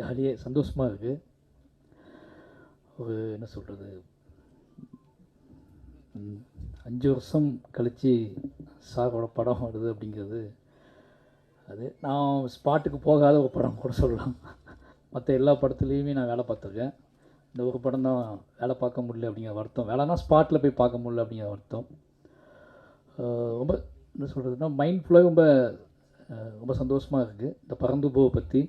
ஜாலியாக சந்தோஷமாக இருக்குது. ஒரு என்ன சொல்கிறது, 5 வருஷம் கழித்து சாரோட படம் வருது அப்படிங்கிறது, அது நான் ஸ்பாட்டுக்கு போகாத ஒரு படம் கூட சொல்லலாம். மற்ற எல்லா படத்துலேயுமே நான் வேலை பார்த்துருக்கேன். இந்த ஒரு படம் தான் வேலை பார்க்க முடியல அப்படிங்கிற வருத்தம். வேலைனா ஸ்பாட்டில் போய் பார்க்க முடியல அப்படிங்கிற வருத்தம். ரொம்ப என்ன சொல்கிறதுனா மைண்ட் ஃபுல்லாக ரொம்ப சந்தோஷமாக இருக்குது. இந்த பறந்து போவை பற்றி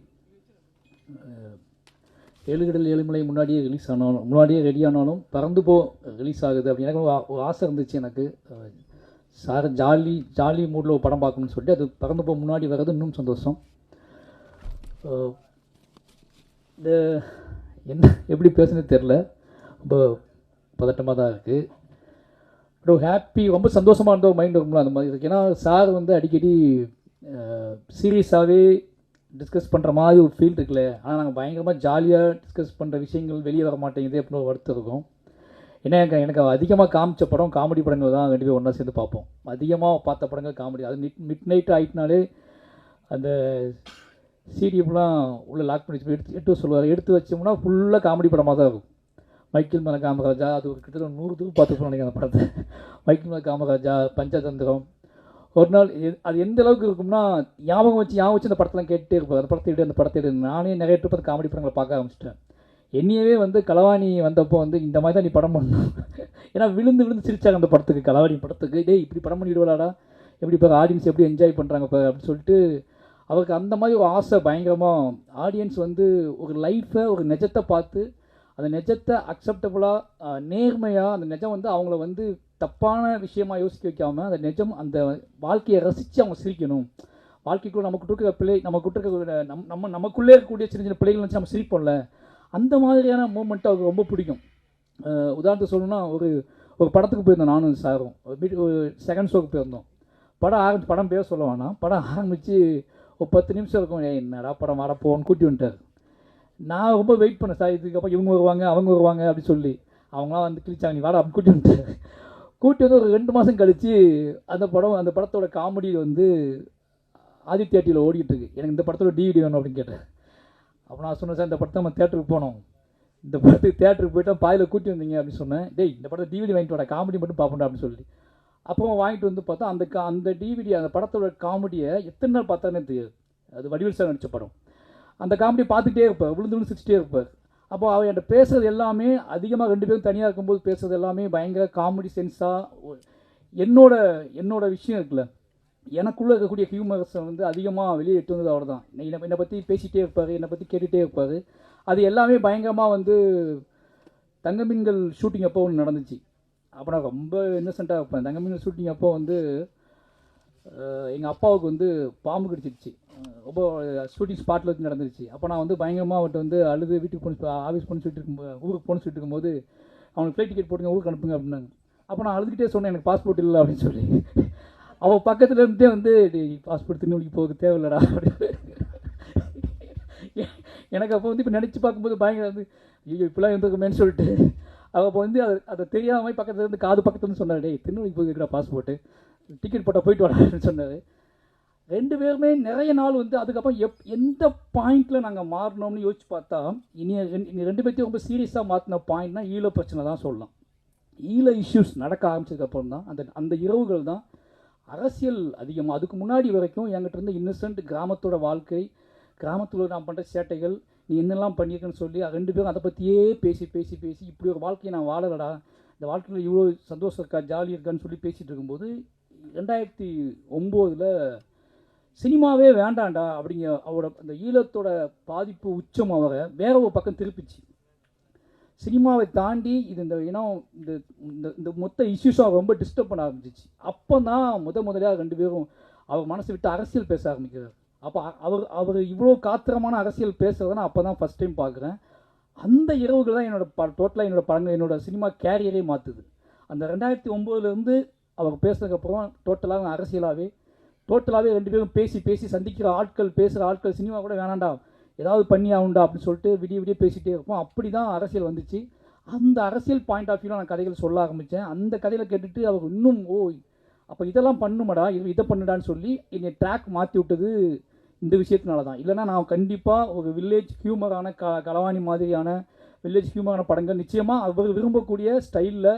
7 கடல் 7 மலை முன்னாடியே ரிலீஸ் ஆனாலும், முன்னாடியே ரெடி ஆனாலும் பறந்து போ ரிலீஸ் ஆகுது அப்படின்னு எனக்கு ஒரு ஆசை இருந்துச்சு. எனக்கு சார் ஜாலி மூடில் ஒரு படம் பார்க்கணும்னு சொல்லிட்டு அது பறந்து போ முன்னாடி வர்றது இன்னும் சந்தோஷம். இந்த என்ன எப்படி பேசுனது தெரில, ரொம்ப பதட்டமாக தான் இருக்குது. பட் ஒரு ஹாப்பி, ரொம்ப சந்தோஷமாக இருந்த ஒரு மைண்ட் இருக்கும்ல அந்த மாதிரி இருக்குது. ஏன்னா சார் வந்து அடிக்கடி சீரியஸாகவே டிஸ்கஸ் பண்ணுற மாதிரி ஒரு ஃபீல் இருக்குல்ல. ஆனால் நாங்கள் பயங்கரமாக ஜாலியாக டிஸ்கஸ் பண்ணுற விஷயங்கள் வெளியே வர மாட்டேங்குது அப்படின்னு ஒரு வருத்தம் இருக்கும். ஏன்னா எனக்கு அதிகமாக காமிச்ச படம் காமெடி படங்கள் தான் 2 பேரும் ஒன்றா சேர்ந்து பார்ப்போம். அதிகமாக பார்த்த படங்கள் காமெடி. அது மிட் நைட் ஆகிட்டுனாலே அந்த சிடிஎஃப்லாம் உள்ளே லாக் பண்ணி எடுத்து சொல்லுவார். எடுத்து வச்சோம்னா ஃபுல்லாக காமெடி படமாக தான் இருக்கும். மைக்கேல் மேலே காமராஜா, அது ஒரு கிட்டத்தட்ட 100 தூரம் பார்த்துருப்போம் நினைக்கிறேன் அந்த படத்தை. மைக்கேல் மேலே காமராஜா, பஞ்சதந்திரம். ஒரு நாள் அது எந்த அளவுக்கு இருக்கும்னா ஞாபகம் வச்சு அந்த படத்தெல்லாம் கேட்டுகிட்டே இருப்பார். அந்த படத்தை எடு. நானே நிறைய ட்ரிப் அந்த காமெடி படங்களை பார்க்க ஆரம்பிச்சிட்டேன். என்னையவே வந்து களவாணி வந்தப்போ வந்து இந்த மாதிரி தான் நீ படம் பண்ணணும். ஏன்னா விழுந்து சிரிச்சாங்க அந்த படத்துக்கு, களவாணி படத்துக்கு. டேய் இப்படி படம் பண்ணிவிடுவாடா, எப்படி இப்போ ஆடியன்ஸ் எப்படி என்ஜாய் பண்ணுறாங்க இப்போ அப்படின்னு சொல்லிட்டு அவருக்கு அந்த மாதிரி ஒரு ஆசை பயங்கரமாக. ஆடியன்ஸ் வந்து ஒரு லைஃப்பை, ஒரு நிஜத்தை பார்த்து அந்த நிஜத்தை அக்செப்டபுளாக நேர்மையாக அந்த நிஜம் வந்து அவங்கள வந்து தப்பான விஷயமாக யோசிக்க வைக்காமல் அந்த நிஜம் அந்த வாழ்க்கையை ரசித்து அவங்க சிரிக்கணும். வாழ்க்கைக்குள்ளே நமக்குள்ளே இருக்கக்கூடிய சின்ன சின்ன பிள்ளைகள் வச்சு நம்ம சிரிப்போம்ல, அந்த மாதிரியான மூமெண்ட்டு அவருக்கு ரொம்ப பிடிக்கும். உதாரணத்துக்கு சொல்லணும்னா ஒரு படத்துக்கு போயிருந்தோம் நானும் சாரும். ஒரு செகண்ட் ஷோக்கு போயிருந்தோம். படம் பேர் சொல்ல வேணாம். படம் ஆரம்பித்து ஒரு 10 நிமிஷம் இருக்கும். என்னடா படம் வாட போன்னு கூட்டி வந்துட்டார். நான் ரொம்ப வெயிட் பண்ணேன் சார், இதுக்கப்புறம் இவங்க வருவாங்க அவங்க வருவாங்க அப்படின்னு சொல்லி. அவங்களாம் வந்து கிழிச்சாங்க, நீ வாடா அப்படின்னு கூட்டி வந்துட்டார். கூட்டி வந்து ஒரு 2 மாதம் கழித்து அந்த படத்தோட காமெடி வந்து ஆதித்யா டிவியில் ஓடிக்கிட்டு இருக்கு. எனக்கு இந்த படத்தோட டிவிடி வேணும் அப்படின்னு கேட்டேன். அப்போ நான் சொன்னேன், சார் இந்த படத்தை நம்ம தேட்டருக்கு போனோம், இந்த படத்துக்கு தேட்டருக்கு போய்ட்டா பாதியில் கூட்டி வந்தீங்க அப்படின்னு சொன்னேன். டேய் இந்த படத்தை டிவிடி வாங்கிட்டு வாடா, காமெடி மட்டும் பார்ப்போம் அப்படின்னு சொல்லி. அப்புறம் வாங்கிட்டு வந்து பார்த்தா அந்த டிவிடி அந்த படத்தோட காமெடியை எத்தனை நாள் பார்த்தானே தெரியாது. அது வடிவேல் சார் நடித்த படம். அந்த காமெடி பார்த்துக்கிட்டே இருப்பார், விழுந்து சிரிச்சிட்டே இருப்பார். அப்போ அவர் என்கிட்ட பேசுகிறது எல்லாமே அதிகமாக 2 பேரும் தனியாக இருக்கும்போது பேசுகிறது எல்லாமே பயங்கர காமெடி சென்ஸாக. என்னோட விஷயம் இருக்குல்ல, எனக்குள்ளே இருக்கக்கூடிய ஹியூமர்ஸை வந்து அதிகமாக வெளியே எட்டு வந்தது அவர் தான். என்னை பற்றி பேசிகிட்டே இருப்பார், என்னை பற்றி கேட்டுகிட்டே இருப்பார். அது எல்லாமே பயங்கரமாக வந்து தங்கமீன்கள் ஷூட்டிங் அப்போ ஒன்று நடந்துச்சு. அப்போ நான் ரொம்ப இன்னசென்ட்டாக இருப்பேன். தங்கமீன்கள் ஷூட்டிங் அப்போ வந்து எங்கள் அப்பாவுக்கு வந்து பாம்பு கடிச்சிருச்சு. ரொம்ப ஷூட்டிங் ஸ்பாட்டில் வச்சு நடந்துருச்சு. அப்போ நான் வந்து பயங்கரமாக அவர்கிட்ட வந்து அழுது வீட்டுக்கு போன ஆஃபீஸ் போன சொல்லிட்டு இருக்கும்போது ஊருக்கு போன சொல்லிட்டு இருக்கும்போது அவனுக்கு ஃப்ளைட் டிக்கெட் போட்டுங்க ஊருக்கு அனுப்புங்க அப்படின்னாங்க. அப்போ நான் அழுதுகிட்டே சொன்னேன், எனக்கு பாஸ்போர்ட் இல்லை அப்படின்னு சொல்லி. அவள் பக்கத்தில் இருந்தே வந்து பாஸ்போர்ட் திருநெல்வேலிக்கு போக தேவையில்லடா அப்படின்னு. எனக்கு அப்போ வந்து இப்போ நினச்சி பார்க்கும்போது பயங்கர வந்து ஐயோ இப்போலாம் இருந்திருக்குமேன்னு சொல்லிட்டு அவள் அப்போ வந்து அதை தெரியாமல் பக்கத்தில் இருந்து காது பக்கத்துலேருந்து சொன்னார், டேய் திருநெல்வேலிக்கு போய் இருக்கிற பாஸ்போர்ட்டு டிக்கெட் போட்டால் போயிட்டு வரான்னு சொன்னார். 2 பேருமே நிறைய நாள் வந்து அதுக்கப்புறம் எந்த பாயிண்டில் நாங்கள் மாறினோம்னு யோசிச்சு பார்த்தா இனி 2 பேர்த்தையும் ரொம்ப சீரியஸாக மாற்றின பாயிண்ட்னா ஈழ பிரச்சனை தான் சொல்லலாம். ஈழ இஷ்யூஸ் நடக்க ஆரம்பிச்சதுக்கப்புறம் தான் அந்த இரவுகள் தான் அரசியல் அதிகமாக. அதுக்கு முன்னாடி வரைக்கும் என்கிட்ட இருந்து இன்னசென்ட் கிராமத்தோட வாழ்க்கை, கிராமத்தில் நான் பண்ணுற சேட்டைகள், நீ என்னெல்லாம் பண்ணியிருக்கேன்னு சொல்லி 2 பேரும் அதை பற்றியே பேசி இப்படி ஒரு வாழ்க்கையை நான் வாழலடா, இந்த வாழ்க்கையில் இவ்வளோ சந்தோஷம் இருக்கா ஜாலி இருக்கான்னு சொல்லி பேசிகிட்டு இருக்கும்போது 2009 சினிமாவே வேண்டாண்டா அப்படிங்க அவரோட அந்த ஈழத்தோட பாதிப்பு உச்சம் அவரை வேற ஒரு பக்கம் திருப்பிச்சு. சினிமாவை தாண்டி இது இந்த இனம் இந்த மொத்த இஷ்யூஸும் அவர் ரொம்ப டிஸ்டர்ப் பண்ண ஆரம்பிச்சிச்சு. அப்போ தான் முதலாக 2 பேரும் அவர் மனசை விட்டு அரசியல் பேச ஆரம்பிக்கிறார். அப்போ அவர் இவ்வளோ காத்திரமான அரசியல் பேசுகிறத நான் அப்போ தான் ஃபஸ்ட் டைம் பார்க்குறேன். அந்த இரவுகள் தான் டோட்டலாக படங்கள் என்னோட சினிமா கேரியரே மாற்றுது. அந்த 2009 அவர் பேசுனதுக்கப்புறம் டோட்டலாக அரசியலாகவே 2 பேரும் பேசி சந்திக்கிற ஆட்கள், பேசுகிற ஆட்கள் சினிமா கூட வேணாண்டா ஏதாவது பண்ணி ஆகுண்டா அப்படின்னு சொல்லிட்டு விடிய பேசிகிட்டே இருப்போம். அப்படி தான் அரசியல் வந்துச்சு. அந்த அரசியல் பாயிண்ட் ஆஃப் வியூவில் நான் கதைகள் சொல்ல ஆரம்பித்தேன். அந்த கதையில் கேட்டுட்டு அவர் இன்னும் அப்போ இதெல்லாம் பண்ணுமாடா, இதை பண்ணுடான்னு சொல்லி என்னை ட்ராக் மாற்றி விட்டது இந்த விஷயத்தினால தான். இல்லைனா நான் கண்டிப்பாக ஒரு வில்லேஜ் ஹியூமரான களவாணி மாதிரியான வில்லேஜ் ஹியூமரான படங்கள் நிச்சயமாக அவர் விரும்பக்கூடிய ஸ்டைலில்,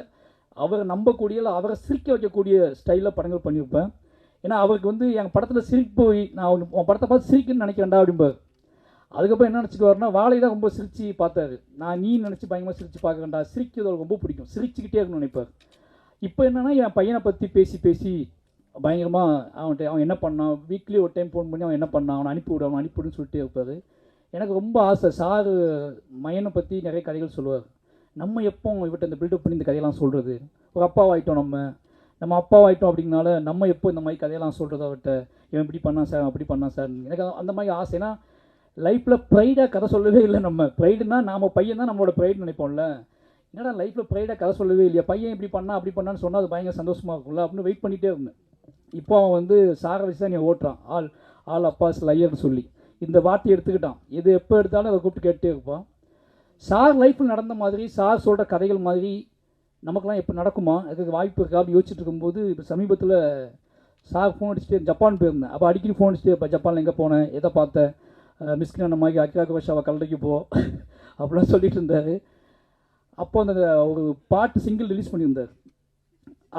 அவரை நம்பக்கூடிய, இல்லை அவரை சிரிக்க வைக்கக்கூடிய ஸ்டைலில் படங்கள் பண்ணியிருப்பேன். ஏன்னா அவருக்கு வந்து என் படத்தில் சிரிப்பு போய் நான் உன் படத்தை பார்த்து சிரிக்குன்னு நினைக்கிறேன்டா அப்படிம்பார். அதுக்கப்புறம் என்ன நினச்சிக்குவாருன்னா, வாழை தான் ரொம்ப சிரித்து பார்த்தாரு. நான் நீ நினச்சி பயங்கரமாக சிரித்து பார்க்குறேன்டா, சிரிக்கிறது அவருக்கு ரொம்ப பிடிக்கும், சிரிச்சுக்கிட்டே இருக்கணும்னு நினைப்பார். இப்போ என்னென்னா என் பையனை பற்றி பேசி பேசி பயங்கரமாக அவன் என்ன பண்ணான், வீக்லி ஒரு டைம் ஃபோன் பண்ணி அவன் என்ன பண்ணான், அவனை அனுப்பிவிடுன்னு சொல்லிட்டே இருப்பார். எனக்கு ரொம்ப ஆசை, சார் மையனை பற்றி நிறைய கதைகள் சொல்லுவார். நம்ம எப்போ இவட்ட இந்த பில்டப் பண்ணி இந்த கதையெல்லாம் சொல்கிறது, ஒரு அப்பாவாயிட்டோம், நம்ம அப்பாவாயிட்டோம் அப்படிங்கனால நம்ம எப்போ இந்த மாதிரி கதையெல்லாம் சொல்கிறத அவர்கிட்ட, இவன் இப்படி பண்ணான் சார் அப்படி பண்ணான் சார். எனக்கு அந்த மாதிரி ஆசைனா லைஃப்பில் ப்ரைடாக கதை சொல்லவே இல்லை. நம்ம ப்ரைடுனா நாம் பையன் தான் நம்மளோட ப்ரைடு நினைப்போம்ல. என்னடா லைஃப்பில் ப்ரைடாக கதை சொல்லவே இல்லையா, பையன் இப்படி பண்ணா அப்படி பண்ணான்னு சொன்னால் அது பயங்கர சந்தோஷமாக இருக்கும்ல அப்படின்னு வெயிட் பண்ணிகிட்டே இருந்தேன். இப்போ அவன் வந்து சாரை வச்சு தான் நீ ஓட்டுறான், ஆல் அப்பாஸ் லையர்னு சொல்லி இந்த வார்த்தையை எடுத்துக்கிட்டான். எது எப்போ எடுத்தாலும் அதை கூப்பிட்டு கேட்டே இருப்பான். சார் லைஃப்பில் நடந்த மாதிரி, சார் சொல்கிற கதைகள் மாதிரி நமக்குலாம் எப்போ நடக்குமா, அதுக்கு வாய்ப்பு இருக்கா அப்படின்னு யோசிச்சுட்டு இருக்கும்போது, இப்போ சமீபத்தில் சார் ஃபோன் அடிச்சுட்டு ஜப்பான் போயிருந்தேன். அப்போ அடிக்கடி ஃபோன் அடிச்சுட்டு, இப்போ ஜப்பானில் எங்கே போனேன், எதை பார்த்தேன், மிஸ்கின் அந்த மாதிரி அக்கிராக வருஷாவை கல்லறைக்கு போ அப்படிலாம் சொல்லிட்டு இருந்தார். அப்போ அந்த ஒரு பாட்டு சிங்கிள் ரிலீஸ் பண்ணியிருந்தார்.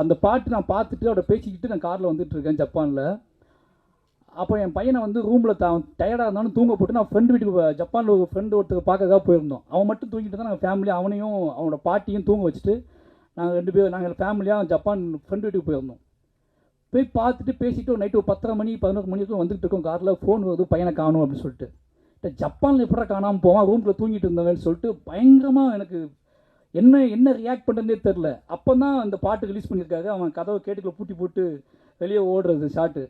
அந்த பாட்டு நான் பார்த்துட்டு அவரை பேசிக்கிட்டு நான் காரில் வந்துட்டுருக்கேன் ஜப்பானில். அப்போ என் பையனை வந்து ரூமில் டயர்டாக இருந்தாலும் தூங்க போட்டு நான் ஃப்ரெண்டு வீட்டுக்கு, ஜப்பானில் ஒரு ஃப்ரெண்டு ஒருத்தர் பார்க்கறதா போயிருந்தோம். அவன் மட்டும் தூங்கிட்டு தான் நாங்கள் ஃபேமிலி அவனையும் அவனோட பாட்டியும் தூங்க வச்சுட்டு நாங்கள் ஃபேமிலியாக ஜப்பான் ஃப்ரெண்டு வீட்டுக்கு போயிருந்தோம். போய் பார்த்துட்டு பேசிவிட்டு ஒரு நைட்டு ஒரு 10:30 மணி 11 மணி வரைக்கும் வந்துட்டு இருக்கோம். காரில் ஃபோன் வருது, பையனை காணும் அப்படின்னு சொல்லிட்டு. ஜப்பானில் எப்படா காணாமல் போவான், ரூமில் தூங்கிட்டு இருந்தவன்னு சொல்லிட்டு பயங்கரமாக எனக்கு என்ன ரியாக்ட் பண்ணுறதே தெரில. அப்போ தான் அந்த பாட்டு ரிலீஸ் பண்ணியிருக்காரு. அவன் கதவை கேட்டுக்குள்ளே பூட்டி போட்டு வெளியே ஓடுறது ஷாட்டு.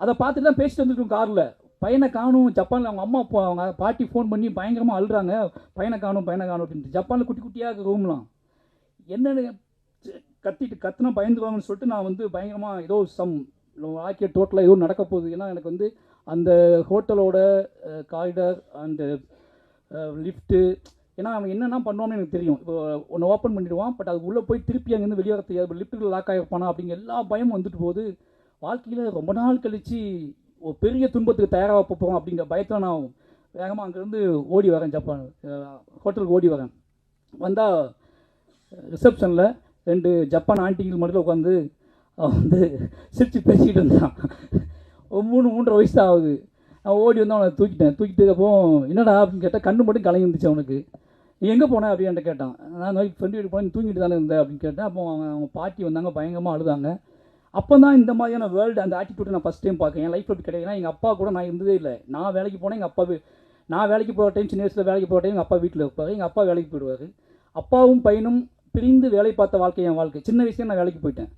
அதை பார்த்துட்டு தான் பேசிட்டு வந்துருக்கோம் காரில். பையனை காணும் ஜப்பானில், அவங்க அம்மா அப்பா அவங்க பாட்டி ஃபோன் பண்ணி பயங்கரமாக அழுறாங்க, பையனை காணும் அப்படின்ட்டு. ஜப்பானில் குட்டி குட்டியாக ரூம்லாம் என்னென்னு கத்துனா பயந்துருவாங்கன்னு சொல்லிட்டு நான் வந்து பயங்கரமாக ஏதோ ஆக்கிய டோட்டலாக ஏதோ நடக்க போகுது. ஏன்னா எனக்கு வந்து அந்த ஹோட்டலோட காரிடார் அந்த லிஃப்ட்டு, ஏன்னா அவன் என்னென்ன பண்ணுவான்னு எனக்கு தெரியும். இப்போ ஒன்று ஓப்பன் பண்ணிடுவான், பட் அது உள்ளே போய் திருப்பி அங்கேருந்து வெளியே வர தெரியாது, லிஃப்ட்டுக்கு லாக் ஆகிருப்பானா அப்படிங்கிற எல்லா பயமும் வந்துட்டு போகுது. வாழ்க்கையில் ரொம்ப நாள் கழித்து ஒரு பெரிய துன்பத்துக்கு தயாராக போகிறோம் அப்படிங்கிற பயத்தில் நான் வேகமாக அங்கேருந்து ஓடி வரேன். ஜப்பான் ஹோட்டலுக்கு ஓடி வரேன். வந்தால் ரிசப்ஷனில் 2 ஜப்பான் ஆண்டிகள் மட்டும் உட்காந்து அவன் வந்து சிரித்து பேசிக்கிட்டு இருந்தான். ஒரு 3-3.5 வயசு தான் ஆகுது. நான் ஓடி வந்து அவனை தூக்கிட்டு அப்போ என்னடா அப்படின்னு கேட்டால் கண்ணு மட்டும் கலங்கி இருந்துச்சு அவனுக்கு. நீ எங்கே போனேன் அப்படின்னு கேட்டான். நான் ஃப்ரெண்டு வீட்டுக்கு போனேன், தூங்கிட்டு தானே இருந்தேன் அப்படின்னு கேட்டேன். அப்போ அவங்க பாட்டி வந்தாங்க, பயங்கரமாக அழுதாங்க. அப்போ தான் இந்த மாதிரியான வேர்ல்டு அந்த ஆட்டிடியூட் நான் ஃபஸ்ட் டைம் பார்க்கேன். என் லைஃப்பில் அப்படி கிடையாது. எங்கள் அப்பா கூட நான் இருந்ததே இல்லை. நான் வேலைக்கு போனேன், எங்கள் அப்பா நான் வேலைக்கு போகிற டைம், சின்ன வயசில் வேலைக்கு போகிற டைம் எங்கள் அப்பா வீட்டில் இருப்பார். எங்கள் அப்பா வேலைக்கு போயிடுவார். அப்பாவும் பையனும் பிரிந்து வேலை பார்த்த வாழ்க்கை என் வாழ்க்கை. சின்ன வயசுல நான் வேலைக்கு போயிட்டேன்.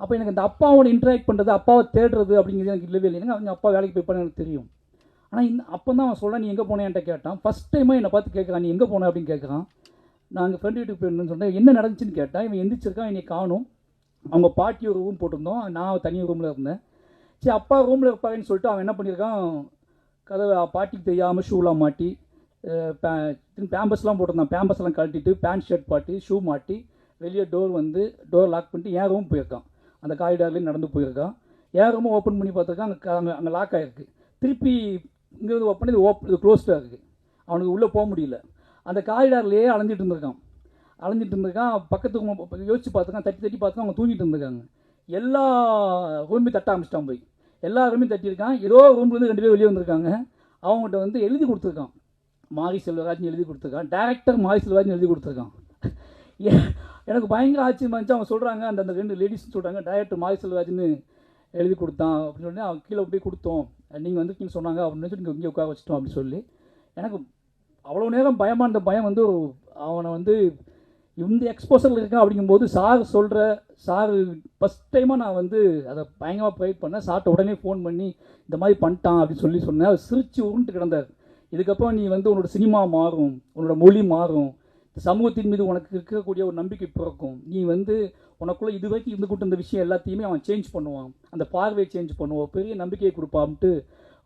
அப்போ எனக்கு அந்த அப்பாவோட இன்ட்ராக்ட் பண்ணுறது, அப்பாவை தேடுறது அப்படிங்கிறது எனக்கு இல்லவே இல்லை. அவங்க அப்பா வேலைக்கு போய்ப்பான்னு எனக்கு தெரியும். ஆனால் அப்போ தான் அவன் சொல்ல, நீ எங்கே போனேன்ட்ட கேட்டான். ஃபஸ்ட் டைமாக என்னை பார்த்து கேட்குறான், நீ எங்கே போனேன் அப்படின்னு கேட்குறான். நாங்கள் ஃப்ரெண்டு வீட்டுக்கு போயிருந்தேன்னு சொன்னேன். என்ன நடந்துச்சுன்னு கேட்டால், இவன் எந்திரிச்சிருக்கான், என்னை காணும். அவங்க பாட்டி ஒரு ரூம் போட்டிருந்தோம், நான் தனி ரூமில் இருந்தேன். சரி அப்பா ரூமில் இருப்பாருன்னு சொல்லிட்டு அவன் என்ன பண்ணியிருக்கான், கதவை பாட்டிக்கு தெரியாமல் ஷூலாம் மாட்டி, பேம்பஸ்லாம் போட்டிருந்தான், பேம்பஸ்லாம் கழட்டிட்டு பேண்ட் ஷர்ட் பாட்டி ஷூ மாட்டி வெளியே டோர் லாக் பண்ணிட்டு என் ரூம் போயிருக்கான். அந்த காரிடார்லேயும் நடந்து போயிருக்கான். என் ரூமும் ஓப்பன் பண்ணி பார்த்துருக்கான். அங்கே லாக் ஆகிருக்கு. திருப்பி இங்கே வந்து ஓப்பன் பண்ணி இது க்ளோஸ்டாக இருக்குது. அவனுக்கு உள்ளே போக முடியல. அந்த காரிடார்லேயே அலைஞ்சிட்டு இருந்திருக்கான். பக்கத்துக்கு யோசிச்சு பார்த்துருக்கான், தட்டி பார்த்துக்கான். அவங்க தூங்கிட்டு இருந்திருக்காங்க. எல்லா ரூமையும் தட்ட ஆரம்பிச்சிட்டான். போய் எல்லா ரூமையும் தட்டியிருக்கான். ஏதோ ரூம்லேருந்து 2 பேர் வெளியே வந்திருக்காங்க. அவங்ககிட்ட வந்து எழுதி கொடுத்துருக்கான், மாரி செல்வராஜ்னு எழுதி கொடுத்துருக்கான். டேரக்டர் மாரி செல்வராஜ்னு எழுதி கொடுத்துருக்கான். எனக்கு பயங்கர ஆச்சரியமாக இருந்துச்சு. அவங்க சொல்கிறாங்க, அந்த 2 லேடிஸ்ன்னு சொல்கிறாங்க, டைரக்டர் மாரி செல்வராஜ்னு எழுதி கொடுத்தான் அப்படின்னு சொல்லி அவங்க கீழே போய் கொடுத்தோம். நீங்கள் வந்து நீங்கள் சொன்னாங்க அப்படின்னு சொல்லி இங்கே உட்கார வச்சிட்டோம் அப்படின்னு சொல்லி. எனக்கு அவ்வளோ நேரம் பயமாக இருந்த பயம் வந்து அவனை வந்து இந்த எக்ஸ்போசரில் இருக்கான் அப்படிங்கும்போது சார் ஃபஸ்ட் டைமாக நான் வந்து அதை பயங்கரமாக ப்ரைட் பண்ணேன். சார்ட்ட உடனே ஃபோன் பண்ணி இந்த மாதிரி பண்ணிட்டான் அப்படின்னு சொன்னேன். அவர் சிரித்து உருண்டு கிடந்தார். இதுக்கப்புறம் நீ வந்து உன்னோட சினிமா மாறும், உன்னோட மொழி மாறும், சமூகத்தின் மீது உனக்கு இருக்கக்கூடிய ஒரு நம்பிக்கை பிறக்கும். நீ வந்து உனக்குள்ளே இது வரைக்கும் இருந்துக்கிட்டு இருந்த விஷயம் எல்லாத்தையுமே அவன் சேஞ்ச் பண்ணுவான், அந்த பார்வையை சேஞ்ச் பண்ணுவான், பெரிய நம்பிக்கையை கொடுப்பான்ட்டு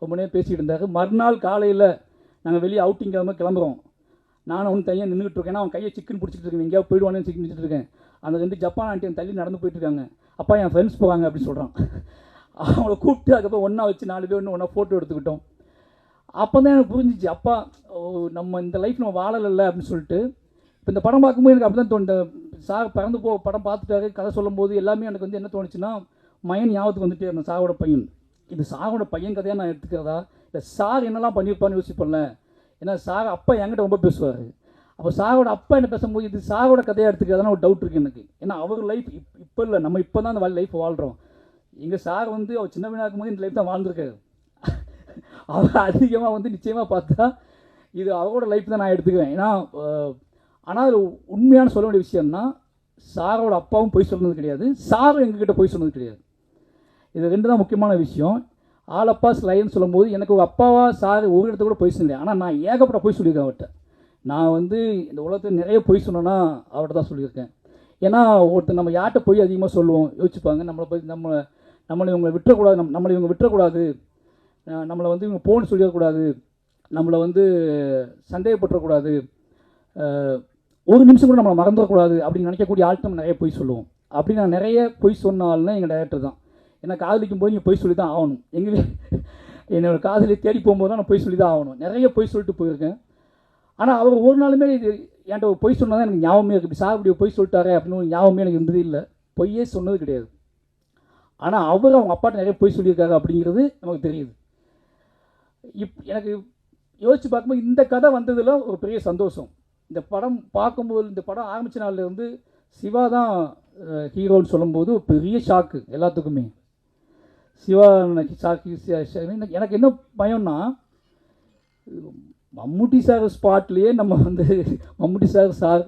ரொம்ப நேரம் பேசிகிட்டு இருந்தார். மறுநாள் காலையில் நாங்கள் வெளியே அவுட்டிங் கிளம்புறோம். நானும் அவனு தனியாக நின்றுட்டு இருக்கேன். அவன் கையை சிக்கன் பிடிச்சிட்டு இருக்கேன், எங்கேயாவது போயிடுவானு சிக்கன் இருக்கேன். அந்த 2 ஜப்பான் ஆண்டியன் தள்ளி நடந்து போயிட்டுருக்காங்க. அப்பா என் ஃப்ரெண்ட்ஸ் போவாங்க அப்படின்னு சொல்கிறான். அவங்கள கூப்பிட்டு அதுக்கப்புறம் ஒன்றா வச்சு 4 பேர் ஒன்றா ஃபோட்டோ எடுத்துக்கிட்டோம். அப்போ தான் எனக்கு புரிஞ்சிச்சு, அப்பா நம்ம இந்த லைஃப் நம்ம வாழலை அப்படின்னு சொல்லிட்டு. இப்போ இந்த படம் பார்க்கும்போது எனக்கு அப்படி தான் தோணுது. சார் பிறந்து படம் பார்த்துட்டாரு, கதை சொல்லும்போது எல்லாமே எனக்கு வந்து என்ன தோணுச்சுன்னா, மயன் ஞாபகத்துக்கு வந்துட்டே இருந்தேன், சாரோட பையன். இது சாரோட பையன் கதையாக நான் எடுத்துக்கிறதா, இல்லை சார் என்னெல்லாம் பண்ணியிருப்பான்னு யோசிப்பேன்ல. ஏன்னா சார் அப்பா என்கிட்ட ரொம்ப பேசுவார். அப்போ சாரோட அப்பா என்ன பேசும்போது இது சாரோட கதையாக எடுத்துக்கிறதான ஒரு டவுட் இருக்குது எனக்கு. ஏன்னா அவர் லைஃப் இப்போ இல்லை, நம்ம இப்போ தான் அந்த லைஃப் வாழ்கிறோம். எங்கள் சார் வந்து அவர் சின்ன பையனாக இருக்கும்போது இந்த லைஃப் தான் வாழ்ந்துருக்காரு. அவர் அதிகமாக வந்து நிச்சயமாக பார்த்தா இது அவரோட லைஃப் தான் நான் எடுத்துக்குவேன். ஏன்னா ஆனால் அது உண்மையான சொல்ல வேண்டிய விஷயம்னா, சாரோட அப்பாவும் போய் சொன்னது கிடையாது, சாரும் எங்ககிட்ட போய் சொன்னது கிடையாது. இது ரெண்டு தான் முக்கியமான விஷயம். ஆலப்பா ஸ்லைன்னு சொல்லும்போது எனக்கு ஒரு அப்பாவா சார் ஒரு இடத்த கூட போய் சொன்னேன். ஆனால் நான் ஏகப்பட்ட போய் சொல்லியிருக்கேன் அவர்கிட்ட. நான் வந்து இந்த உலகத்தில் நிறைய பொய் சொன்னேன்னா அவர்கிட்ட தான் சொல்லியிருக்கேன். ஏன்னா ஒருத்தர் நம்ம யார்கிட்ட போய் அதிகமாக சொல்லுவோம், யோசிச்சுப்பாங்க, நம்மளை போய் நம்மளை இவங்களை விட்டுறக்கூடாது, நம்மளை இவங்க விட்டுறக்கூடாது, நம்மளை வந்து இவங்க போன்னு சொல்லிடக்கூடாது, நம்மளை வந்து சந்தேகப்பட்டுறக்கூடாது, ஒரு நிமிஷம் கூட நம்மளை மறந்துடக்கூடாது அப்படின்னு நினைக்கக்கூடிய ஆள்கிட்ட நம்ம நிறைய பொய் சொல்லுவோம். அப்படி நான் நிறைய பொய் சொன்ன ஆள்னா எங்கள் டைரக்டர் தான். ஏன்னா காதலிக்கும் போது நீங்கள் பொய் சொல்லி தான் ஆகணும். என்னோட காதலி தேடி போகும்போது தான் நான் பொய் சொல்லி தான் ஆகணும். நிறைய பொய் சொல்லிட்டு போயிருக்கேன். ஆனால் அவர் ஒரு நாளுமே இது என்கிட்ட ஒரு பொய் சொன்னதான் எனக்கு ஞாபகமே இருக்குது. சார் இப்படி பொய் சொல்லிட்டாரே அப்படின்னு ஒரு ஞாபகமே எனக்கு இருந்தது இல்லை. பொய்யே சொன்னது கிடையாது. ஆனால் அவர் அவங்க அப்பாட்ட நிறைய பொய் சொல்லியிருக்காரு அப்படிங்கிறது நமக்கு தெரியுது. எனக்கு யோசித்து பார்க்கும்போது இந்த கதை வந்ததில் ஒரு பெரிய சந்தோஷம். இந்த படம் பார்க்கும்போது, இந்த படம் ஆரம்பித்த நாள்லேருந்து சிவா தான் ஹீரோன்னு சொல்லும்போது ஒரு பெரிய ஷாக்கு எல்லாத்துக்குமே. சிவா எனக்கு என்ன பயம்னா, மம்முட்டி சார் ஸ்பாட்லேயே நம்ம வந்து மம்முட்டி சார்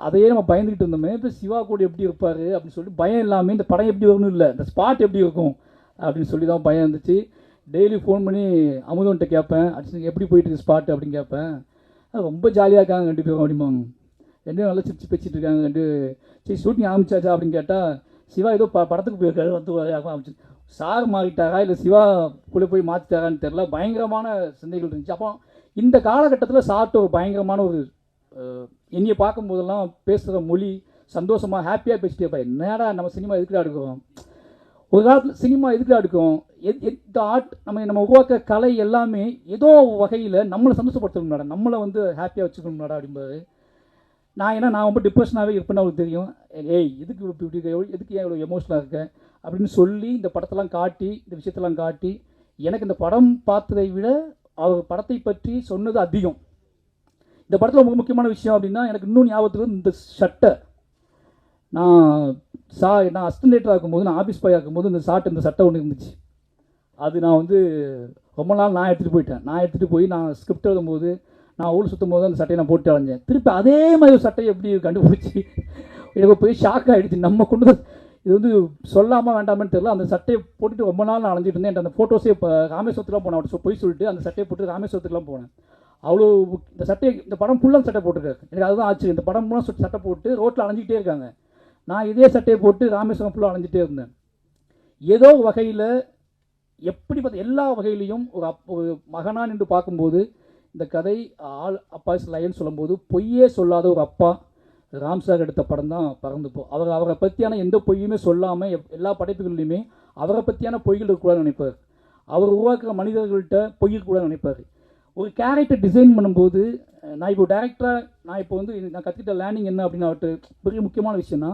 அதையே நம்ம பயந்துக்கிட்டு இருந்தோமே, இப்போ சிவா கூட எப்படி இருப்பார் அப்படின்னு சொல்லி பயம் இல்லாமல் இந்த படம் எப்படி வரணும் இல்லை, இந்த ஸ்பாட் எப்படி இருக்கும் அப்படின்னு சொல்லி தான் பயம் இருந்துச்சு. டெய்லி ஃபோன் பண்ணி அமுதன்ட்ட கேட்பேன், அடிச்சு எப்படி போயிட்டு ஸ்பாட் அப்படின்னு கேட்பேன். ரொம்ப ஜாலியாக இருக்காங்க ரெண்டு பேரும் அப்படிம்பாங்க. ரெண்டும் நல்லா சிரிச்சு பேசிட்டு இருக்காங்க ரெண்டு. சரி ஷூட்டிங் ஆரம்பிச்சாச்சா அப்படின்னு கேட்டால், சிவா ஏதோ படத்துக்கு போயிருக்காரு வந்து ஆரம்பிச்சு. சார் மாறிட்டாரா இல்லை சிவா கூட போய் மாற்றிட்டாரான்னு தெரில, பயங்கரமான சிந்தைகள் இருந்துச்சு. அப்போ இந்த காலகட்டத்தில் சார்ட்ட ஒரு பயங்கரமான ஒரு என்னையை பார்க்கும்போதெல்லாம் பேசுகிற மொழி சந்தோஷமாக ஹாப்பியாக பேசிட்டே இருப்பா. என்னடா நம்ம சினிமா எதுக்குடா எடுக்கிறோம், ஒரு காலத்தில் சினிமா எதுக்குடா எடுக்கிறோம், இந்த ஆர்ட் நம்ம உருவாக்க கலை எல்லாமே ஏதோ வகையில் நம்மளை சந்தோஷப்படுத்தணும்னாடா, நம்மளை வந்து ஹாப்பியாக வச்சுக்கணும்னாடா அப்படிம்பாரு. நான் ரொம்ப டிப்ரெஷனாகவே இருப்பேன்னு அவருக்கு தெரியும். ஏய் எதுக்கு இப்படி எதுக்கு ஏன் இவ்வளோ எமோஷனலாக இருக்கேன் அப்படின்னு சொல்லி இந்த படத்தெல்லாம் காட்டி, இந்த விஷயத்தெல்லாம் காட்டி, எனக்கு இந்த படம் பார்த்ததை விட அவர் படத்தை பற்றி சொன்னது அதிகம். இந்த படத்தில் ரொம்ப முக்கியமான விஷயம் அப்படின்னா, எனக்கு இன்னும் ஞாபகத்துக்கு இந்த சட்டை, நான் அசிஸ்டன்டேட்டராக இருக்கும்போது, நான் ஆஃபீஸ் பாயாக இருக்கும்போது இந்த சட்டை ஒன்று இருந்துச்சு. அது நான் வந்து ரொம்ப நாள் நான் எடுத்துகிட்டு போய் நான் ஸ்கிரிப்ட் எழுதும்போது, நான் ஊர் சுற்றும் போது அந்த சட்டையை நான் போட்டு அலைஞ்சேன். திருப்பி அதே மாதிரி ஒரு சட்டையை எப்படி கண்டுபிடிச்சி எனக்கு போய் ஷாக் ஆகிடுச்சு. நம்ம கொண்டு இது வந்து சொல்லாமல் வேண்டாமன்னு தெரியல, அந்த சட்டையை போட்டுட்டு ரொம்ப நாள் நான் அலைஞ்சிட்டு இருந்தேன். அந்த ஃபோட்டோஸே இப்போ ராமேஸ்வரத்துலாம் போனேன், அவர்கிட்ட போய் சொல்லிட்டு அந்த சட்டையை போட்டு ராமேஸ்வரத்துக்குலாம் போனேன். அவ்வளோ இந்த சட்டையை, இந்த படம் ஃபுல்லாக சட்டை போட்டுருக்காரு. எனக்கு அதுதான் ஆச்சு. இந்த படம் ஃபுல்லாக சட்டை போட்டு ரோட்டில் அலைஞ்சிக்கிட்டே இருக்காங்க. நான் இதே சட்டையை போட்டு ராமேஸ்வரம் ஃபுல்லாக அலைஞ்சிட்டே இருந்தேன். ஏதோ வகையில் எப்படி பார்த்த எல்லா வகையிலையும் ஒரு மகனாக நின்று பார்க்கும்போது இந்த கதை அப்பா லைன்னு சொல்லும்போது பொய்யே சொல்லாத ஒரு அப்பா ராம்சார் எடுத்த படம் தான் பறந்துப்போம். அவரை பற்றியான எந்த பொய்யுமே சொல்லாமல் எல்லா படைப்புகள்லையுமே அவரை பற்றியான பொய்கள் இருக்கக்கூடாதுன்னு நினைப்பார். அவர் உருவாக்குற மனிதர்கள்ட்ட பொய் இருக்கக்கூடாதுன்னு நினைப்பார். ஒரு கேரக்டர் டிசைன் பண்ணும்போது நான் இப்போ டேரக்டராக நான் கற்றுக்கிட்ட லேர்னிங் என்ன அப்படின்னு அவர்கிட்ட பெரிய முக்கியமான விஷயம்னா,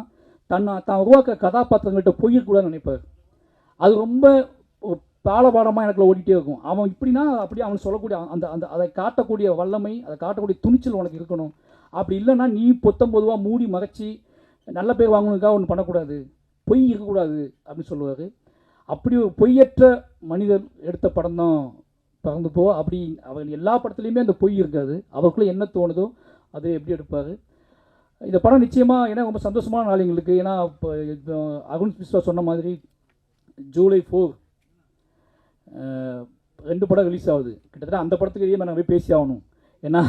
தான் உருவாக்குற கதாபாத்திரங்கள்ட்ட பொய் இருக்கக்கூடாதுன்னு நினைப்பார். அது ரொம்ப ஒரு பாடமாக எனக்குள்ள ஓடிட்டே இருக்கும். அவன் இப்படின்னா அப்படியே அவன் சொல்லக்கூடிய அதை காட்டக்கூடிய வல்லமை, அதை காட்டக்கூடிய துணிச்சல் உனக்கு இருக்கணும். அப்படி இல்லைன்னா நீ பொதுவாக மூடி மறைச்சி நல்ல பேர் வாங்கணுக்காக ஒன்று பண்ணக்கூடாது, பொய் இருக்கக்கூடாது அப்படின்னு சொல்லுவார். அப்படி ஒரு பொய்யற்ற மனிதர் எடுத்த படம் தான் பறந்து போ. அப்படி அவர் எல்லா படத்துலையுமே அந்த பொய் இருக்காது. அவருக்குள்ளே என்ன தோணுதோ அதை எப்படி எடுப்பார். இந்த படம் நிச்சயமாக ஏன்னா ரொம்ப சந்தோஷமான நாள் எங்களுக்கு. ஏன்னா இப்போ அருண் விஸ்வா சொன்ன மாதிரி ஜூலை 4 2 படம் ரிலீஸ் ஆகுது. கிட்டத்தட்ட அந்த படத்துக்கு இதே மாதிரி நாங்கள் போய் பேசி ஆகணும். ஏன்னா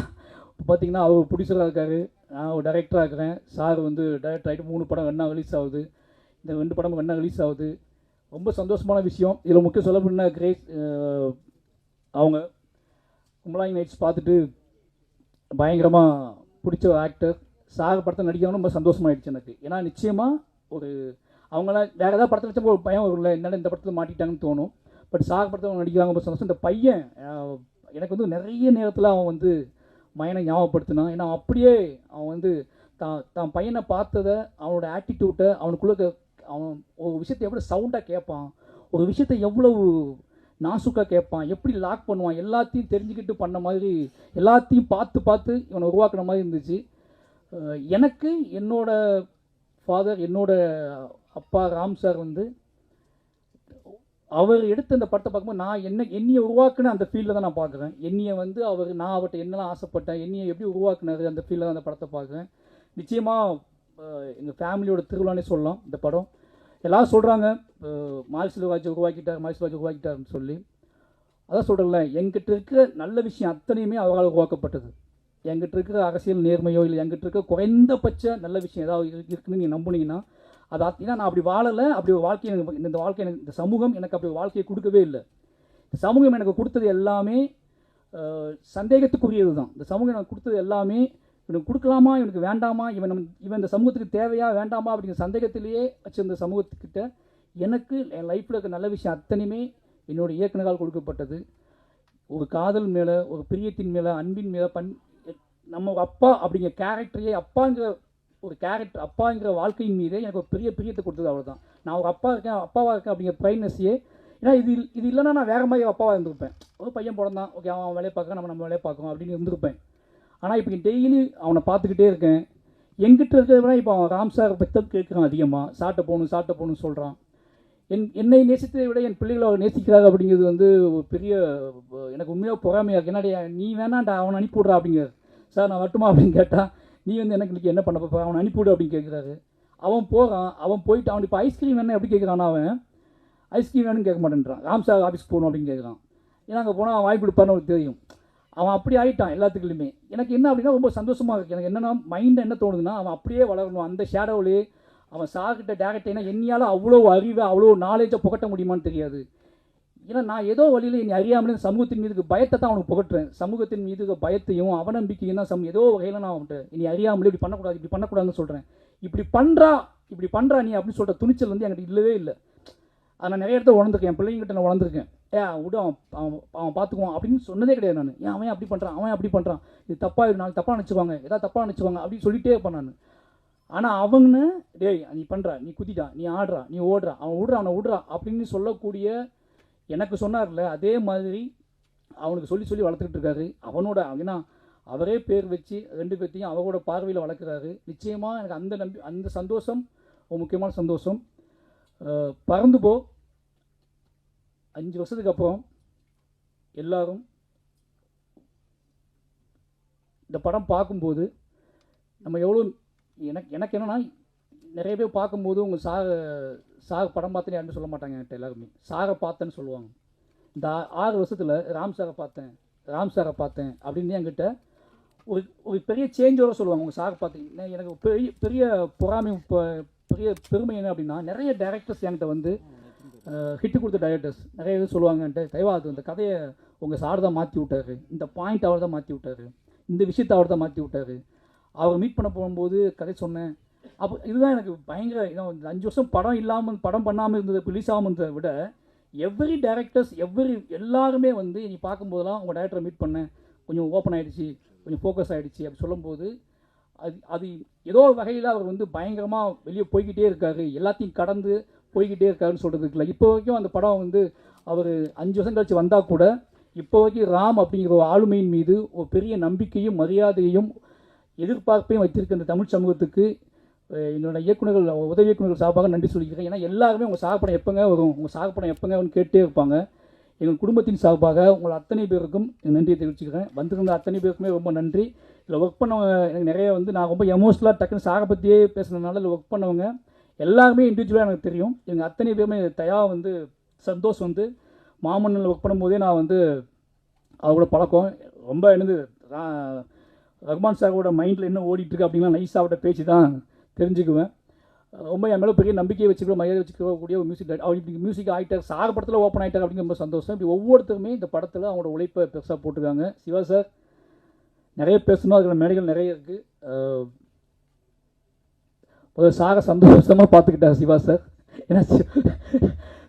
இப்போ பார்த்தீங்கன்னா அவர் ப்ரொடியூசராக இருக்கார், நான் ஒரு டைரக்டராக இருக்கிறேன். சார் வந்து டைரக்டர் ஆகிட்டு 3 படம் வேணா ரிலீஸ் ஆகுது. இந்த 2 படம் வேணா ரிலீஸ் ஆகுது. ரொம்ப சந்தோஷமான விஷயம். இதில் முக்கியம் சொல்ல போனா கிரேஸ் அவங்க கும்பலாங்கி நைட்ஸ் பார்த்துட்டு பயங்கரமாக பிடிச்ச ஒரு ஆக்டர். சார் படத்தை நடிக்கணும்னு ரொம்ப சந்தோஷமாயிடுச்சு எனக்கு. ஏன்னா நிச்சயமாக ஒரு அவங்களாம் வேறு ஏதாவது படத்தில் வச்சப்போ ஒரு பயம் வரும்ல, என்னென்ன இந்த படத்தில் மாட்டிட்டாங்கன்னு தோணும். பட் சார் படத்தில் நடிக்கிறாங்க ரொம்ப சந்தோஷம். இந்த பையன் எனக்கு வந்து நிறைய நேரத்தில் அவன் வந்து மையனை ஞாபகப்படுத்தினான். ஏன்னா அப்படியே அவன் வந்து தான் பையனை பார்த்ததை, அவனோட ஆட்டிடியூட்டை, அவனுக்குள்ள அவன் ஒரு விஷயத்தை எவ்வளோ சவுண்டாக கேட்பான், ஒரு விஷயத்தை எவ்வளவு நாசுக்காக கேட்பான், எப்படி லாக் பண்ணுவான், எல்லாத்தையும் தெரிஞ்சுக்கிட்டு பண்ண மாதிரி, எல்லாத்தையும் பார்த்து பார்த்து இவனை உருவாக்குன மாதிரி இருந்துச்சு. எனக்கு என்னோட ஃபாதர், என்னோட அப்பா ராம் சார் வந்து அவர் எடுத்த அந்த படத்தை பார்க்கும்போது நான் என்னையை உருவாக்குன அந்த ஃபீல்டில் தான் நான் பார்க்குறேன். என்னையை வந்து நான் அவர்கிட்ட என்னெல்லாம் ஆசைப்பட்டேன், என்னையை எப்படி உருவாக்குனாரு, அந்த ஃபீல்டில் தான் அந்த படத்தை பார்க்குறேன். நிச்சயமாக எங்கள் ஃபேமிலியோட திருவிழானே சொல்லலாம் இந்த படம். எல்லோரும் சொல்கிறாங்க மாரி செல்வராஜ் உருவாக்கிட்டாருன்னு சொல்லி. அதான் சொல்கிறேன்ல, எங்கிட்ட இருக்கிற நல்ல விஷயம் அத்தனையுமே அவரால் உருவாக்கப்பட்டது. எங்கிட்ட இருக்கிற அரசியல் நேர்மையோ இல்லை எங்கிட்ட இருக்கிற குறைந்தபட்ச நல்ல விஷயம் ஏதாவது இருக்குன்னு நீங்கள் நம்புனீங்கன்னா அது ஏன்னா நான் அப்படி வாழலை. அப்படி ஒரு வாழ்க்கையை இந்த வாழ்க்கை எனக்கு இந்த சமூகம் எனக்கு அப்படி ஒரு வாழ்க்கையை கொடுக்கவே இல்லை. இந்த சமூகம் எனக்கு கொடுத்தது எல்லாமே சந்தேகத்துக்குரியது தான். இந்த சமூகம் எனக்கு கொடுத்தது எல்லாமே இவனுக்கு கொடுக்கலாமா, இவனுக்கு வேண்டாமா, இவன் இந்த சமூகத்துக்கு தேவையா வேண்டாமா அப்படிங்கிற சந்தேகத்திலேயே வச்சிருந்த சமூகத்துக்கிட்ட எனக்கு என் லைஃப்பில் இருக்க நல்ல விஷயம் அத்தனையுமே என்னோட இயக்குனரால் கொடுக்கப்பட்டது. ஒரு காதல் மேலே, ஒரு பிரியத்தின் மேலே, அன்பின் மேலே, நம்ம ஒரு அப்பா அப்படிங்கிற கேரக்டரையே, அப்பாங்கிற வாழ்க்கையின் மீதே எனக்கு ஒரு பெரிய பிரியத்தை கொடுத்தது. அவ்வளோதான். நான் ஒரு அப்பாவாக இருக்கேன் அப்படிங்கிற ப்ரைட்னஸையே. ஏன்னா இது இல்லைன்னா நான் வேறு மாதிரி அப்பாவாக இருந்திருப்பேன். ஒரு பையன் பிறந்தான், ஓகே அவன் வேலையை பார்க்குறான், நம்ம வேலையை பார்க்கணும் அப்படின்னு இருந்திருப்பேன். ஆனால் இப்போ டெய்லி அவனை பார்த்துக்கிட்டே இருக்கேன். எங்கிட்ட இருக்கிறத விட இப்போ அவன் ராம் சார் பற்றி கேட்குறான் அதிகமாக. சாப்பிட்ட போகணும்னு சொல்கிறான். என்னை நேசித்ததை விட என் பிள்ளைகளை அவர் நேசிக்கிறாரு அப்படிங்கிறது வந்து ஒரு பெரிய எனக்கு உண்மையாக பொறாமையாக இருக்குது. என்னடா நீ வேணாண்டா அவனை அனுப்பிவிட்றா அப்படிங்கிறார். சார் நான் வரட்டுமா அப்படின்னு கேட்டால் நீ வந்து எனக்கு இன்றைக்கி என்ன பண்ண போகிற, அவனை அனுப்பிவிடு அப்படின்னு கேட்குறாரு. அவன் போகிறான். அவன் போயிட்டு அவன் இப்போ ஐஸ்கிரீம் வேணும் எப்படி கேட்குறான். அவன் ஐஸ்கிரீம் வேணும்னு கேட்க மாட்டேன்றான். ராம் சார் ஆஃபீஸ்க்கு போகணும் அப்படின்னு கேட்குறான். ஏன்னா அங்கே போனால் அவன் வாய்ப்பு கொடுப்பான்னு அவனுக்கு தெரியும். அவன் அப்படி ஆகிட்டான் எல்லாத்துக்குள்ளுமே. எனக்கு என்ன அப்படின்னா ரொம்ப சந்தோஷமாக இருக்குது. எனக்கு என்னென்னா மைண்டில் என்ன தோணுதுன்னா அவன் அப்படியே வளரணும். அந்த ஷேடோவிலே அவன் சார்கிட்ட டேரக்டர்னா என்னையால் அவ்வளோ அறிவை, அவ்வளோ நாலேஜை புகட்ட முடியுமான்னு தெரியாது. ஏன்னா நான் ஏதோ வழியில் என்னை அறியாமலே சமூகத்தின் மீதுக்கு பயத்தை தான் அவனுக்கு புகட்டுறேன். சமூகத்தின் மீது பயத்தையும் அவநம்பிக்கையும் தான் ஏதோ வகையில் நான் அவன்கிட்ட இனி அறியாமலே இப்படி பண்ணக்கூடாதுன்னு சொல்கிறேன். இப்படி பண்ணுறா நீ அப்படின்னு சொல்கிற துணிச்சல் வந்து என்கிட்ட இல்லவே இல்லை. அதை நான் நிறைய இடத்த உணர்ந்துருக்கேன். என் பிள்ளைங்கிட்ட நான் உணர்ந்துருக்கேன். விடு அவன் பார்த்துக்குவான் அப்படின்னு சொன்னதே கிடையாது நான். ஏன் அவன் அப்படி பண்ணுறான் இது தப்பாக நினச்சிக்குவாங்க, ஏதாவது தப்பாக நினச்சிக்குவாங்க அப்படின்னு சொல்லிகிட்டே இருப்பேன் நான். ஆனால் அவங்க டேய் நீ பண்ணுறா, நீ குதிட்டா, நீ ஆடுறா, நீ ஓடுறா, அவனை விடுறா அப்படின்னு சொல்லக்கூடிய எனக்கு சொன்னார்ல, அதே மாதிரி அவனுக்கு சொல்லி வளர்த்துக்கிட்டு இருக்காரு. அவனோட ஏன்னா அவரே பேர் வச்சு 2 பேர்த்தையும் அவரோட பார்வையில் வளர்க்குறாரு. நிச்சயமாக எனக்கு அந்த சந்தோஷம் ஒரு முக்கியமான சந்தோஷம். பறந்து போ 5 வருஷத்துக்கு அப்புறம் எல்லாரும் இந்த படம் பார்க்கும்போது நம்ம எவ்வளோ எனக்கு என்னென்னா நிறைய பேர் பார்க்கும்போது உங்கள் சார் படம் பார்த்தேன்னு யாருமே சொல்ல மாட்டாங்க. என்கிட்ட எல்லாருமே சாரை பார்த்தேன்னு சொல்லுவாங்க. இந்த 6 வருஷத்தில் ராம் சாரை பார்த்தேன் அப்படின்னு என்கிட்ட ஒரு பெரிய சேஞ்சோட சொல்லுவாங்க. உங்கள் சாரை பார்த்தீங்கன்னா எனக்கு பெரிய பொறாமை, பெரிய பெருமை என்ன அப்படின்னா நிறைய டைரக்டர்ஸ் என்கிட்ட வந்து ஹிட்டு கொடுத்த டைரக்டர்ஸ் நிறைய பேர் சொல்லுவாங்க என்கிட்ட, தயவாது இந்த கதையை உங்கள் சார் தான் மாற்றி விட்டார், இந்த பாயிண்ட் அவர் தான் மாற்றி விட்டார், இந்த விஷயத்தை அவர் தான் மாற்றி விட்டார். அவர் மீட் பண்ண போகும்போது கதை சொன்னேன். அப்போ இதுதான் எனக்கு பயங்கர 5 வருஷம் படம் பண்ணாமல் இருந்தது, ரிலீஸ் ஆகாமல் இருந்ததை விட எவ்ரி டைரக்டர்ஸ் எல்லாருமே வந்து நீ பார்க்கும்போதெல்லாம் உங்கள் டைரக்டரை மீட் பண்ணேன், கொஞ்சம் ஓப்பன் ஆகிடுச்சு, கொஞ்சம் ஃபோக்கஸ் ஆகிடுச்சு அப்படி சொல்லும்போது அது ஏதோ வகையில் அவர் வந்து பயங்கரமாக வெளியே போய்கிட்டே இருக்காரு, எல்லாத்தையும் கடந்து போய்கிட்டே இருக்காருன்னு சொல்கிறதுக்கு இல்லை. இப்போ வரைக்கும் அந்த படம் வந்து அவர் 5 வருஷம் கழிச்சு வந்தால் கூட இப்போ வரைக்கும் ராம் அப்படிங்கிற ஒரு ஆளுமையின் மீது ஒரு பெரிய நம்பிக்கையும் மரியாதையும் எதிர்பார்ப்பையும் வச்சிருக்க இந்த தமிழ் சமூகத்துக்கு என்னோட உதவி இயக்குநர்கள் சார்பாக நன்றி சொல்லிக்கிறேன். ஏன்னா எல்லாருமே உங்கள் சார்படம் எப்போங்க வரும், உங்கள் சார்படம் எப்போங்க கேட்டே இருப்பாங்க. எங்கள் குடும்பத்தின் சார்பாக உங்களை அத்தனை பேருக்கும் நன்றியை தெரிவிச்சுக்கிறேன். வந்திருந்த அத்தனை பேருக்குமே ரொம்ப நன்றி. இதில் ஒர்க் பண்ணவங்க எனக்கு நிறைய வந்து நான் ரொம்ப எமோஷனலாக டக்குன்னு சாரை பற்றியே பேசுனதுனால இதில் ஒர்க் பண்ணவங்க எல்லாருமே இண்டிவிஜுவலாக எனக்கு தெரியும். எங்கள் அத்தனை பேருமே வந்து சந்தோஷ் வந்து மாமன்னில் ஒர்க் பண்ணும்போதே நான் வந்து அவரோட பழக்கம் ரொம்ப என்னது ரஹ்மான் சாரோட மைண்டில் என்ன ஓடிட்டுருக்கு அப்படின்னா நைஸாவோட பேச்சு தான் தெரிஞ்சுக்குவேன். ரொம்ப என் மேலே பெரிய நம்பிக்கையை வச்சுக்கிற மரியாதை வச்சுக்கக்கூடிய ஒரு மியூசிக் அவர் இப்படி மியூசிக் ஆகிட்டார், சார் படத்தில் ஓப்பன் ஆகிட்டார் அப்படிங்கிற ரொம்ப சந்தோஷம். இப்படி ஒவ்வொருத்தருமே இந்த படத்தில் அவங்களோட உழைப்பை பெருசாக போட்டிருக்காங்க. சிவா சார் நிறைய பேசணும், அதில் மேடைகள் நிறைய இருக்குது. சாரை சந்தோஷமாக பார்த்துக்கிட்டார் சிவா சார். ஏன்னா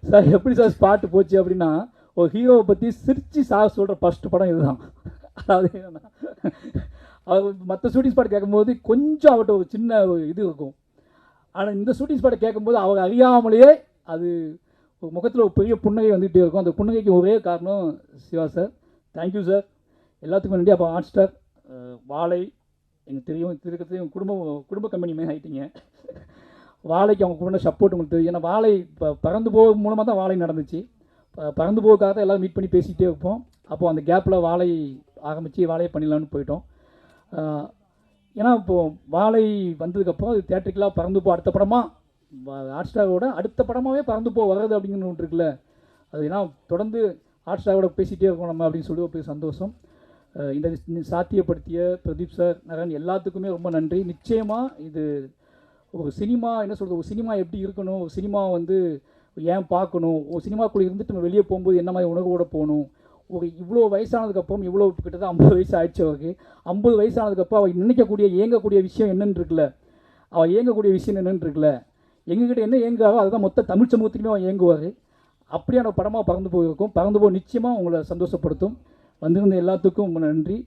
சார் எப்படி சார் ஸ்பாட்டு போச்சு அப்படின்னா ஒரு ஹீரோவை பற்றி சிரித்து சார் சொல்கிற ஃபஸ்ட்டு படம் இதுதான். அதாவது என்னென்னா, அவர் மற்ற ஷூட்டிங் ஸ்பாட் கேட்கும்போது கொஞ்சம் அவர்கிட்ட ஒரு சின்ன ஒரு இது இருக்கும். ஆனால் இந்த ஷூட்டிங் ஸ்பாட்டை கேட்கும்போது அவர் அறியாமலேயே அது ஒரு முகத்தில் ஒரு பெரிய புன்னகை வந்துகிட்டே இருக்கும். அந்த புன்னகைக்கு ஒரே காரணம் சிவா சார். தேங்க்யூ சார், எல்லாத்துக்கும் நன்றி. அப்போ ஹாட் ஸ்டார், வாழை, எனக்கு தெரியும் திருக்கத்தையும் குடும்ப கம்பெனி மாதிரி ஆகிட்டீங்க. வாழைக்கு அவங்க கூட சப்போர்ட் உங்களுக்கு தெரியும். ஏன்னா வாழை இப்போ பறந்து போக மூலமாக தான் வாழை நடந்துச்சு. பறந்து போகிறதுக்காக தான் எல்லோரும் மீட் பண்ணி பேசிக்கிட்டே இருப்போம். அப்போது அந்த கேப்பில் வாழை ஆரம்பித்து வாழையை பண்ணிடலான்னு போயிட்டோம். ஏன்னா இப்போது வாழை வந்ததுக்கப்புறம் அது தேட்டருக்கெலாம் பறந்து போ அடுத்த படமாக ஹாட் ஸ்டாரோட அடுத்த படமாகவே பறந்து போ வர்றது அப்படிங்கிற ஒன்று இருக்குல்ல, அது ஏன்னா தொடர்ந்து ஹாட் ஸ்டாரோட பேசிகிட்டே இருக்கோம் நம்ம அப்படின்னு சொல்லி ஒரு பெரிய சந்தோஷம். இந்த சாத்தியப்படுத்திய பிரதீப் சார், நரன் எல்லாத்துக்குமே ரொம்ப நன்றி. நிச்சயமாக இது ஒரு சினிமா என்ன சொல்கிறது, ஒரு சினிமா எப்படி இருக்கணும், ஒரு சினிமா வந்து ஏன் பார்க்கணும், ஒரு சினிமாக்குள்ளே இருந்துட்டு நம்ம வெளியே போகும்போது என்ன மாதிரி உணர்வோடு போகணும். ஒரு இவ்வளோ வயசானதுக்கப்புறம் இவ்வளோ கிட்டத்தட்ட 50 வயசு ஆயிடுச்சு அவருக்கு. 50 வயசானதுக்கப்புறம் அவள் நினைக்கக்கூடிய இயங்கக்கூடிய விஷயம் என்னென்னு இருக்குல்ல, அவள் இயங்கக்கூடிய விஷயம் என்னென்னு இருக்குல்ல, எங்ககிட்ட என்ன இயங்குறாரோ அதுதான் மொத்த தமிழ் சமூகத்துக்குமே அவன் இயங்குவார். அப்படியான படமாக பறந்து போயிருக்கும். பறந்து போய் நிச்சயமாக உங்களை சந்தோஷப்படுத்தும். வந்திருந்த எல்லாத்துக்கும் ரொம்ப நன்றி.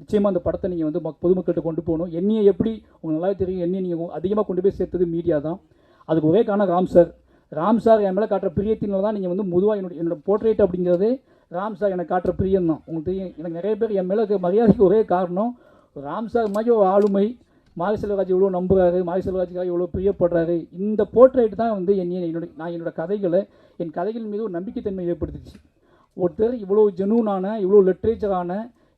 நிச்சயமாக அந்த படத்தை நீங்கள் வந்து பொதுமக்கள்கிட்ட கொண்டு போகணும். என்னையை எப்படி உங்களுக்கு நல்லாவே தெரியும், என்னையை நீங்கள் அதிகமாக கொண்டு போய் சேர்த்தது மீடியா தான். அதுக்கு ஒரே காரணம் ராம் சார் என் மேலே காட்டுற பிரியத்தினால தான் நீங்கள் வந்து பொதுவாக என்னோட போர்ட்ரேட் அப்படிங்கிறது ராம் சார் எனக்கு காட்டுற பிரியம் தான். உங்களுக்கு தெரியும், எனக்கு நிறைய பேர் என் மேலே மரியாதைக்கு ஒரே காரணம் ராம் சார் மாதிரி ஒரு ஆளுமை. மாரி செல்வராஜ் இவ்வளோ நம்புகிறாரு, மாரி செல்வராஜுக்காக இவ்வளோ பிரியப்படுறாரு. இந்த போர்ட்ரேட் தான் வந்து என்னோட கதைகளை, என் கதைகள் மீது ஒரு நம்பிக்கைத்தன்மை ஏற்படுத்துச்சு. ஒருத்தர் இவ்வளோ ஜெனூனான, இவ்வளோ லிட்ரேச்சரான,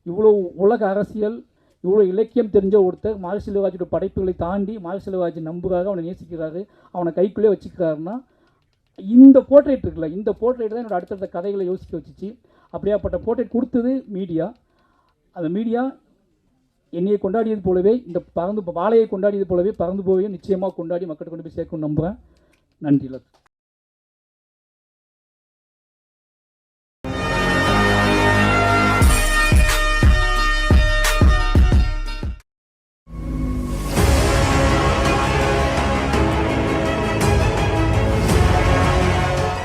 இவ்வளோ உலக அரசியல், இவ்வளோ இலக்கியம் தெரிஞ்ச ஒருத்தர் மாரி செல்வராஜோட படைப்புகளை தாண்டி மாரி செல்வராஜ் நம்புகிறாரு, அவனை நேசிக்கிறாரு, அவனை கைக்குள்ளே வச்சுக்கிறாருன்னா இந்த போர்ட்ரேட் இருக்குல்ல, இந்த போர்ட்ரேட் தான் என்னோட அடுத்தடுத்த கதைகளை யோசிக்க வச்சுச்சு. அப்படியாப்பட்ட போர்ட்ரேட் கொடுத்தது மீடியா. அந்த மீடியா என்னையை கொண்டாடியது போலவே இந்த வாழையை கொண்டாடியது போலவே பறந்து போய் நிச்சயமாக கொண்டாடி மக்கள்கிட்ட கொண்டு போய் சேர்க்கணும்னு நம்புகிறேன். நன்றி.